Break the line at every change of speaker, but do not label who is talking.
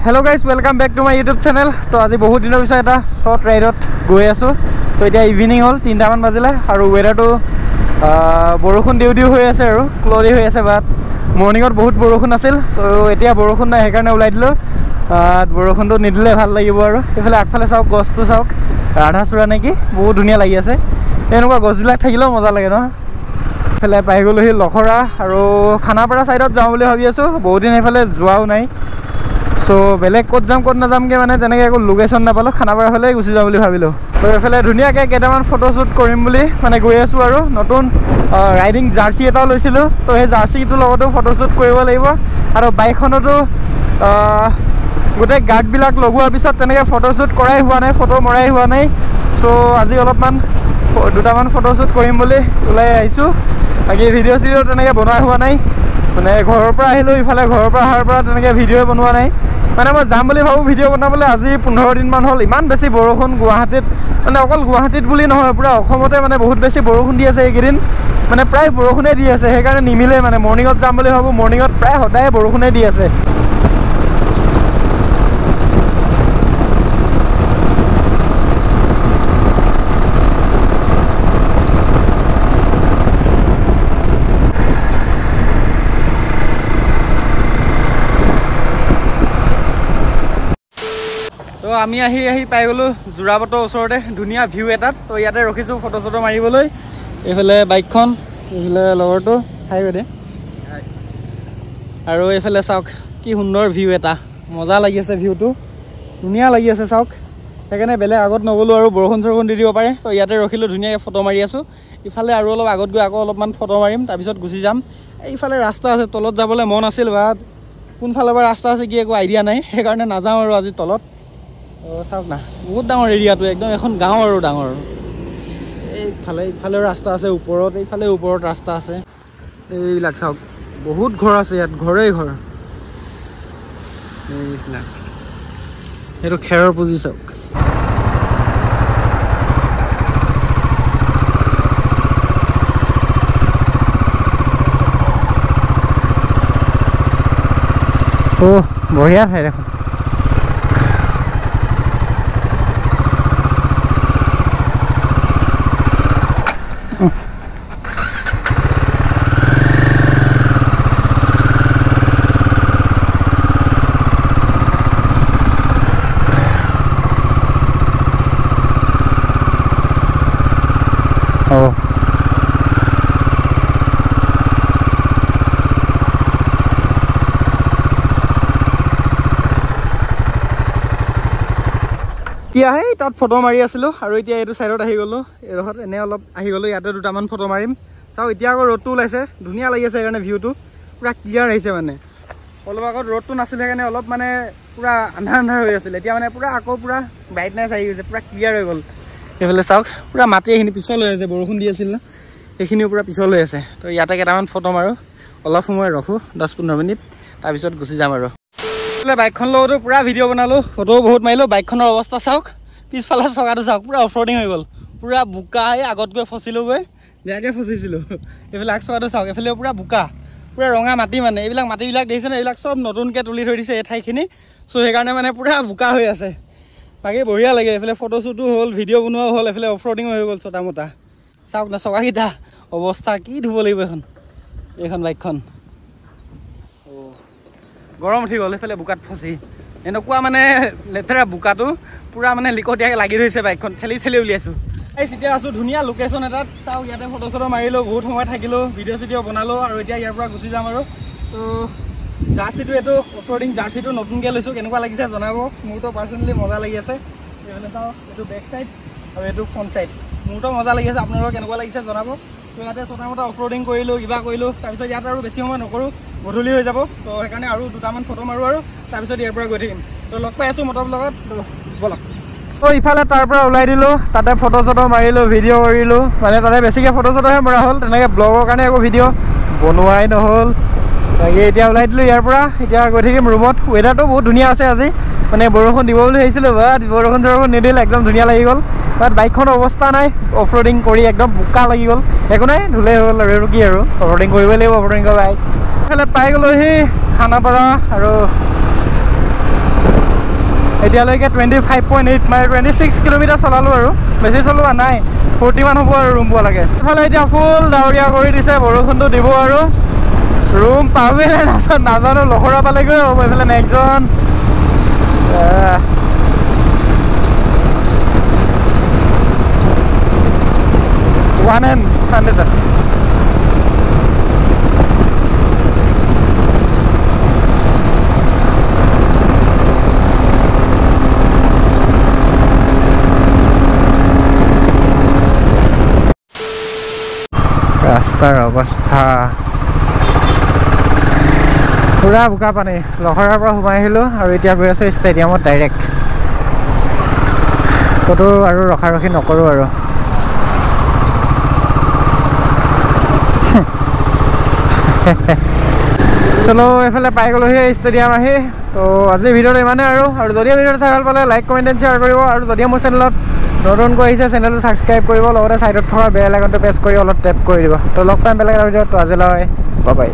Hello guys, welcome back to my YouTube channel. So আজি বহুত দিনৰ পিছত এটা শৰ্ট ৰাইডত গৈ আছো। সো এতিয়া ইভিনিং হল 3টা মান বাজিলে আৰু ওয়েদাৰটো বৰষুণ দিউ হৈ আছে আৰু ক্লৰি হৈ আছে বাট মৰ্নিংত বহুত বৰষুণ আছিল। সো এতিয়া বৰষুণ নাই হেকাৰণে ওলাই দিলো। বৰষুণটো নিদিলে ভাল লাগিব আৰু এফালে আগফালে চাওক গছটো চাওক ৰাধা চূড়া নেকি বহুত ধুনীয়া লাগি আছে। এনেকুৱা গছবিলাক থাকিলেও মজা লাগে ন। এফালে পাই গ'লোহি লখৰা আৰু খানাপাৰা সাইডত যাওঁ বুলি ভাবি আছো। বহুত দিন এফালে যোৱাও নাই। সো বেলেগ ক'ত যাম ক'ত নাযামকে মানে তেনেকৈ একো লোকেশ্যন নাপালোঁ। খানাপাৰা ফালে গুচি যাওঁ বুলি ভাবিলোঁ। তো এইফালে ধুনীয়াকৈ কেইটামান ফটোশ্বুট কৰিম বুলি মানে গৈ আছোঁ আৰু নতুন ৰাইডিং জাৰ্চি এটাও লৈছিলোঁ। তো সেই জাৰ্চিটোৰ লগতো ফটোশ্বুট কৰিব লাগিব আৰু বাইকখনতো গোটেই গাৰ্ডবিলাক লগোৱাৰ পিছত তেনেকৈ ফটোশ্বুট কৰাই হোৱা নাই, ফটো মৰাই হোৱা নাই। সো আজি অলপমান দুটামান ফটোশ্বুট কৰিম বুলি ওলাই আহিছোঁ। বাকী ভিডিঅ' চিডিঅ' তেনেকৈ বনোৱা হোৱা নাই। মানে ঘৰৰ পৰা আহিলোঁ, ইফালে ঘৰৰ পৰা অহাৰ পৰা তেনেকৈ ভিডিঅ' বনোৱা নাই। মানে মই যাম বুলি ভাবোঁ ভিডিঅ' বনাবলৈ। আজি 15 দিনমান হ'ল। ইমান বেছি বৰষুণ গুৱাহাটীত, মানে অকল গুৱাহাটীত বুলি নহয় পূৰা অসমতে মানে বহুত বেছি বৰষুণ দি আছে এইকেইদিন। মানে প্ৰায় বৰষুণে দি আছে, সেইকাৰণে নিমিলে মানে মৰ্ণিঙত যাম বুলি ভাবোঁ। মৰ্ণিঙত প্ৰায় সদায় বৰষুণে দি আছে। তো আমি আহি পাই গ'লোঁ যোৰাবাটৰ ওচৰতে ধুনীয়া ভিউ এটাত। তো ইয়াতে ৰখিছোঁ ফটো চটো মাৰিবলৈ। এইফালে বাইকখন, এইফালে লগৰটো হাই বাইদে আৰু এইফালে চাওক কি সুন্দৰ ভিউ এটা, মজা লাগি আছে ভিউটো, ধুনীয়া লাগি আছে চাওক। সেইকাৰণে বেলেগ আগত নগ'লোঁ আৰু বৰষুণ চৰষুণ দি দিব পাৰে। তো ইয়াতে ৰখিলোঁ, ধুনীয়াকৈ ফটো মাৰি আছোঁ। ইফালে আৰু অলপ আগত গৈ আকৌ অলপমান ফটো মাৰিম, তাৰপিছত গুচি যাম। এইফালে ৰাস্তা আছে, তলত যাবলৈ মন আছিল বা কোনফালৰ পৰা ৰাস্তা আছে কি একো আইডিয়া নাই, সেইকাৰণে নাযাওঁ আৰু আজি তলত। চাওক না বহুত ডাঙৰ এৰিয়াটো, একদম এখন গাঁও আৰু ডাঙৰ। ইফালেও ৰাস্তা আছে ওপৰত, এইফালে ওপৰত ৰাস্তা আছে। এইবিলাক চাওক বহুত ঘৰ আছে ইয়াত, ঘৰেই ঘৰ। এইবিলাক সেইটো খেৰৰ পুঁজি চাওক। বঢ়িয়া ঠাই দেখোন। এতিয়া তাত ফটো মাৰি আছিলোঁ আৰু এতিয়া এইটো ছাইডত আহি গ'লোঁ। এইডোখৰত এনেই অলপ আহি গ'লোঁ, ইয়াতে দুটামান ফটো মাৰিম। চাওক এতিয়া আকৌ ৰ'দটো ওলাইছে, ধুনীয়া লাগি আছে। সেইকাৰণে ভিউটো পূৰা ক্লিয়াৰ আহিছে। মানে অলপ আগত ৰ'দটো নাছিলে সেইকাৰণে অলপ মানে পূৰা আন্ধাৰ হৈ আছিলে। এতিয়া মানে পূৰা আকৌ পূৰা ব্ৰাইটনেছ আহি গৈছে, পূৰা ক্লিয়াৰ হৈ গ'ল। সেইফালে চাওক পূৰা মাটি এইখিনি পিছল হৈ আছে, বৰষুণ দি আছিল ন, সেইখিনিও পূৰা পিছল হৈ আছে। তো ইয়াতে কেইটামান ফটো মাৰোঁ, অলপ সময় ৰখোঁ 10-15 মিনিট, তাৰপিছত গুচি যাম আৰু। বাইকখন লগতো পূৰা ভিডিঅ' বনালোঁ, ফটোও বহুত মাৰিলোঁ। বাইকখনৰ অৱস্থা চাওক, পিছফালে চকাটো চাওক পূৰা অফৰোডিং হৈ গ'ল, পূৰা বোকা। আগত গৈ ফচিলোঁ, গৈ বেয়াকৈ ফচিছিলোঁ। এইফালে আগ চকাটো চাওক, এইফালেও পূৰা বোকা, পূৰা ৰঙা মাটি। মানে এইবিলাক মাটিবিলাক দেখিছেনে, এইবিলাক চব নতুনকৈ তুলি থৈ দিছে এই ঠাইখিনি। চ' সেইকাৰণে মানে পূৰা বোকা হৈ আছে। বাকী বঢ়িয়া লাগে। এইফালে ফটোশ্বুটো হ'ল, ভিডিঅ' বনোৱাও হ'ল, এইফালে অফৰোডিঙো হৈ গ'ল ছটা মোটা। চাওক না চকাকেইটা অৱস্থা, কি ধুব লাগিব এইখন বাইকখন। গৰম উঠি গ'ল এইফালে বোকাত ফচি। এনেকুৱা মানে লেতেৰা বোকাটো পূৰা মানে লিকটীয়াকৈ লাগি ধৰিছে বাইকখন, ঠেলি উলিয়াইছোঁ। এতিয়া আছোঁ ধুনীয়া লোকেশ্যন এটাত। চাওক ইয়াতে ফটো চটো মাৰিলোঁ, বহুত সময় থাকিলোঁ, ভিডিঅ' চিডিঅ' বনালোঁ আৰু এতিয়া ইয়াৰ পৰা গুচি যাম আৰু। তো জাৰ্চিটো, এইটো অফৰোডিং জাৰ্চিটো নতুনকৈ লৈছোঁ, কেনেকুৱা লাগিছে জনাব। মোৰতো পাৰ্চনেলি মজা লাগি আছে। এইফালে চাওক এইটো বেক চাইড আৰু এইটো ফ্ৰণ্ট চাইড, মোৰতো মজা লাগি আছে। আপোনালোকৰ কেনেকুৱা লাগিছে জনাব। তো ইয়াতে ছটা মোটা অফৰোডিং কৰিলোঁ, কিবা কৰিলোঁ। তাৰপিছত ইয়াত আৰু বেছি সময় নকৰোঁ, গধূলি হৈ যাব। তো সেইকাৰণে আৰু দুটামান ফটো মাৰোঁ আৰু তাৰপিছত ইয়াৰ পৰা গৈ থাকিম। তো লগ পাই আছোঁ মটৰ ব্লগত, তো ব'লক। তো ইফালে তাৰ পৰা ওলাই দিলোঁ, তাতে ফটো চটো মাৰিলোঁ, ভিডিঅ' কৰিলোঁ। মানে তাতে বেছিকৈ ফটো চটোহে মৰা হ'ল, তেনেকৈ ব্লগৰ কাৰণে একো ভিডিঅ' বনোৱাই নহ'ল। বাকী এতিয়া ওলাই দিলোঁ ইয়াৰ পৰা, এতিয়া গৈ থাকিম ৰুমত। ৱেডাৰটো বহুত ধুনীয়া আছে আজি, মানে বৰষুণ দিব বুলি ভাবিছিলোঁ বাট বৰষুণ চৰষুণ নিদিল, একদম ধুনীয়া লাগি গ'ল। বাট বাইকখন অৱস্থা নাই, অফৰোডিং কৰি একদম বোকা লাগি গ'ল। একো নাই, ধুলেই হ'ল আৰু কি আৰু, অফৰোডিং কৰিবই লাগিব, অফৰোডিং কৰা বাইক। এইফালে পাই গ'লোঁ সি খানাপাৰা আৰু এতিয়ালৈকে 25.8 মানে 26 কিলোমিটাৰ চলালোঁ আৰু বেছি চলোৱা নাই 40 মান হ'ব আৰু ৰুম পোৱা লাগে এইফালে এতিয়া ফুল ডাৱৰীয়া কৰি দিছে বৰষুণটো দিব আৰু ৰুম পাবি নে নাজানো লখৰা পালেগৈ হ'ব এইফালে নেক্সটজন ৰাস্তাৰ অৱস্থা পুৰা বোকা পানী লখৰাৰ পৰা সোমাই আহিলোঁ আৰু এতিয়া গৈ আছোঁ ষ্টেডিয়ামত ডাইৰেক্ট ক'তো আৰু ৰখাৰখি নকৰোঁ আৰু চলো এইফালে পাই গ'লোহি ষ্টেডিয়াম আহি তো আজিৰ ভিডিঅ'টো ইমানেই আৰু যদি ভিডিঅ'টো চাই ভাল পালে লাইক কমেণ্ট এণ্ড শ্বেয়াৰ কৰিব আৰু যদি মোৰ চেনেলত নতুনকৈ আহিছে চেনেলটো ছাবস্ক্ৰাইব কৰিব লগতে ছাইডত থকা বেল আইকনটো প্ৰেছ কৰি অলপ টেপ কৰি দিব তো লগ পাম বেলেগ ভিডিঅ'ত তো আজিলৈ বাই বাই